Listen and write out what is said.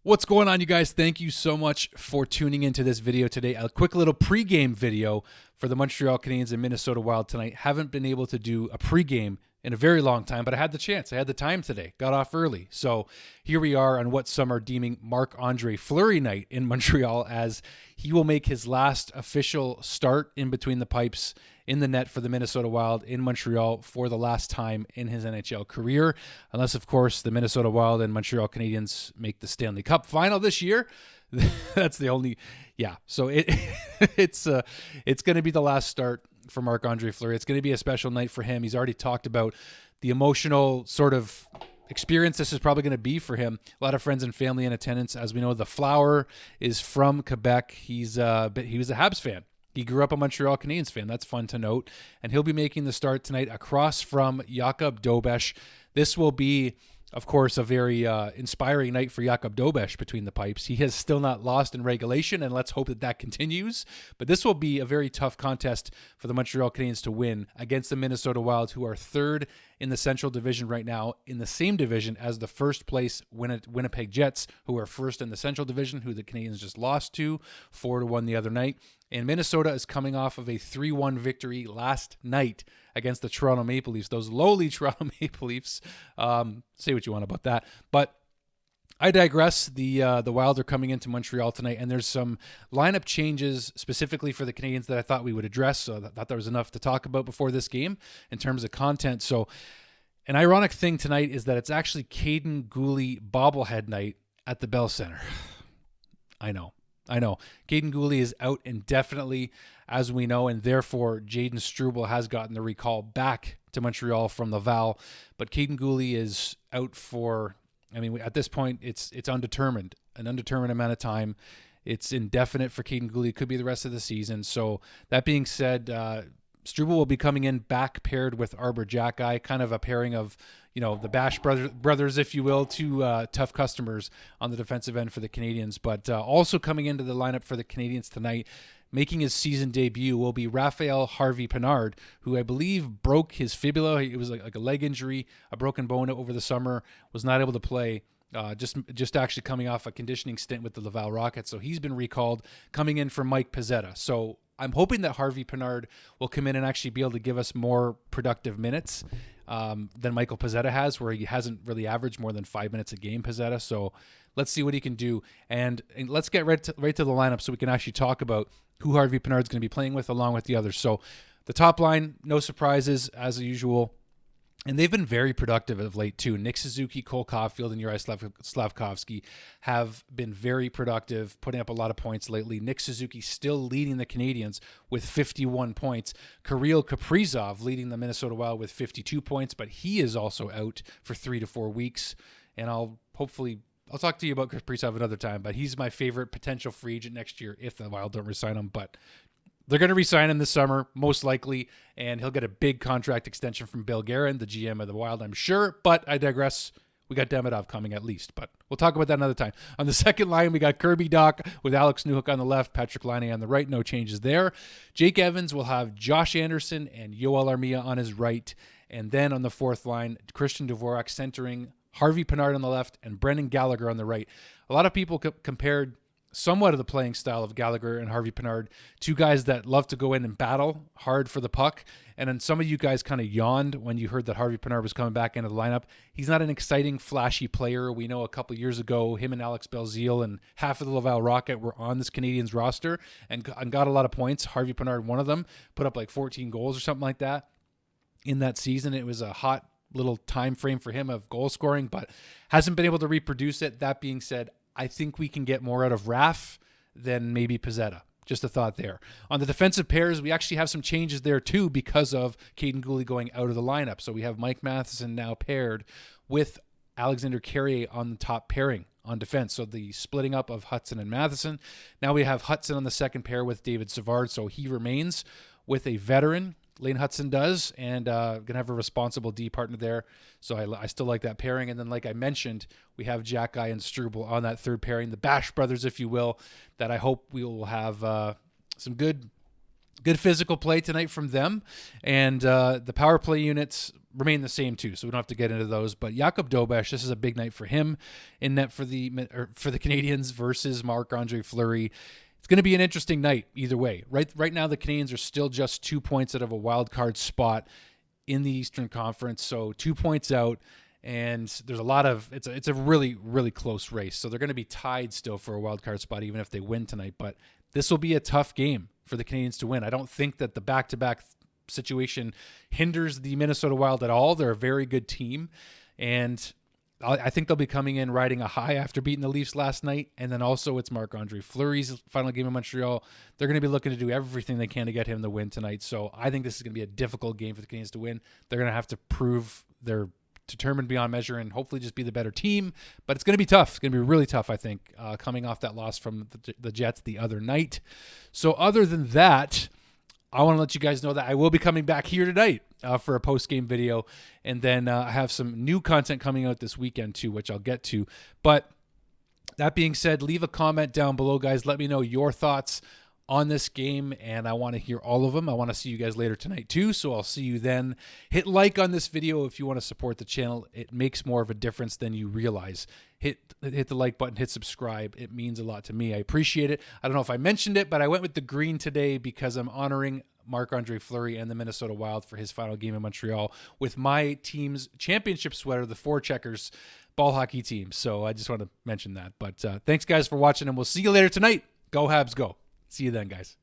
What's going on, you guys? Thank you so much for tuning into this video today. A quick little pregame video for the Montreal Canadiens and Minnesota Wild tonight. Haven't been able to do a pregame in a very long time, but I had the chance. I had the time today. Got off early. So here we are on what some are deeming Marc Andre-Fleury night in Montreal, as he will make his last official start in between the pipes in the net for the Minnesota Wild in Montreal for the last time in his NHL career. Unless, of course, the Minnesota Wild and Montreal Canadiens make the Stanley Cup final this year. That's the only, yeah. So it's going to be the last start for Marc Andre-Fleury. It's going to be a special night for him. He's already talked about the emotional sort of experience this is probably going to be for him. A lot of friends and family in attendance. As we know, the Flower is from Quebec. He was a Habs fan. He grew up a Montreal Canadiens fan. That's fun to note. And he'll be making the start tonight across from Jakub Dobes. This will be, of course, a very inspiring night for Jakub Dobes between the pipes. He has still not lost in regulation, and let's hope that that continues. But this will be a very tough contest for the Montreal Canadiens to win against the Minnesota Wild, who are third in the Central Division right now, in the same division as the first place Winnipeg Jets, who are first in the Central Division, who the Canadiens just lost to 4-1 the other night. And Minnesota is coming off of a 3-1 victory last night against the Toronto Maple Leafs. Those lowly Toronto Maple Leafs. Say what you want about that. But I digress. The Wild are coming into Montreal tonight, and there's some lineup changes specifically for the Canadiens that I thought we would address. So I thought there was enough to talk about before this game in terms of content. So an ironic thing tonight is that it's actually Kaiden Guhle bobblehead night at the Bell Center. I know. Kaiden Guhle is out indefinitely, as we know, and therefore Jayden Struble has gotten the recall back to Montreal from Laval. But Kaiden Guhle is out for, at this point, it's undetermined, an undetermined amount of time. It's indefinite for Kaiden Guhle. It could be the rest of the season. So that being said, Struble will be coming in back paired with Arbor Xhekaj, kind of a pairing of, the Bash brothers, if you will, two tough customers on the defensive end for the Canadiens. But also coming into the lineup for the Canadiens tonight, making his season debut, will be Rafael Harvey-Pinard, who I believe broke his fibula. It was like a leg injury, a broken bone over the summer, was not able to play. Just actually coming off a conditioning stint with the Laval Rockets. So he's been recalled, coming in for Mike Pezzetta. So I'm hoping that Harvey-Pinard will come in and actually be able to give us more productive minutes than Michael Pezzetta has, where he hasn't really averaged more than 5 minutes a game, Pezzetta. So let's see what he can do. And let's get right to the lineup so we can actually talk about who Harvey-Pinard is going to be playing with along with the others. So the top line, no surprises as usual. And they've been very productive of late, too. Nick Suzuki, Cole Caulfield, and Juraj Slafkovsky have been very productive, putting up a lot of points lately. Nick Suzuki still leading the Canadiens with 51 points. Kirill Kaprizov leading the Minnesota Wild with 52 points, but he is also out for 3 to 4 weeks. And I'll talk to you about Kaprizov another time, but he's my favorite potential free agent next year if the Wild don't re-sign him. But they're going to re-sign him this summer, most likely, and he'll get a big contract extension from Bill Guerin, the GM of the Wild, I'm sure. But I digress. We got Demidov coming at least, but we'll talk about that another time. On the second line, we got Kirby Dach with Alex Newhook on the left, Patrick Laine on the right. No changes there. Jake Evans will have Josh Anderson and Yoel Armia on his right. And then on the fourth line, Christian Dvorak centering, Harvey-Pinard on the left, and Brendan Gallagher on the right. A lot of people compared somewhat of the playing style of Gallagher and Harvey-Pinard, two guys that love to go in and battle hard for the puck. And then some of you guys kind of yawned when you heard that Harvey-Pinard was coming back into the lineup. He's not an exciting, flashy player. We know a couple of years ago, him and Alex Belzile and half of the Laval Rocket were on this Canadiens roster and got a lot of points. Harvey-Pinard, one of them, put up like 14 goals or something like that in that season. It was a hot little time frame for him of goal scoring, but hasn't been able to reproduce it. That being said, I think we can get more out of Raf than maybe Pezzetta. Just a thought there. On the defensive pairs, we actually have some changes there too because of Kaiden Guhle going out of the lineup. So we have Mike Matheson now paired with Alexander Carrier on the top pairing on defense. So the splitting up of Hudson and Matheson. Now we have Hudson on the second pair with David Savard. So he remains with a veteran. Lane Hudson does, and going to have a responsible D partner there. So I still like that pairing. And then, like I mentioned, we have Xhekaj and Struble on that third pairing, the Bash brothers, if you will, that I hope we will have some good physical play tonight from them. And the power play units, remain the same too, so we don't have to get into those. But Jakub Dobes, this is a big night for him in net for the Canadiens versus Marc Andre-Fleury. It's going to be an interesting night either way. Right now, the Canadiens are still just 2 points out of a wild card spot in the Eastern Conference, so 2 points out, and there's a lot of it's a really, really close race. So they're going to be tied still for a wild card spot even if they win tonight. But this will be a tough game for the Canadiens to win. I don't think that the back-to-back situation hinders the Minnesota Wild at all. They're a very good team, and I think they'll be coming in riding a high after beating the Leafs last night. And then also it's Marc Andre-Fleury's final game in Montreal. They're going to be looking to do everything they can to get him the win tonight. So I think this is going to be a difficult game for the Canadiens to win. They're going to have to prove they're determined beyond measure and hopefully just be the better team. But it's going to be tough. It's going to be really tough, I think, coming off that loss from the Jets the other night. So other than that, I want to let you guys know that I will be coming back here tonight for a post-game video. And then I have some new content coming out this weekend too, which I'll get to. But that being said, leave a comment down below, guys. Let me know your thoughts on this game, and I want to hear all of them. I want to see you guys later tonight too, so I'll see you then. Hit like on this video if you want to support the channel. It makes more of a difference than you realize. Hit the like button, hit subscribe. It means a lot to me. I appreciate it. I don't know if I mentioned it, but I went with the green today because I'm honoring Marc Andre-Fleury and the Minnesota Wild for his final game in Montreal with my team's championship sweater, the Four Checkers ball hockey team. So I just want to mention that. But thanks, guys, for watching, and we'll see you later tonight. Go Habs, go. See you then, guys.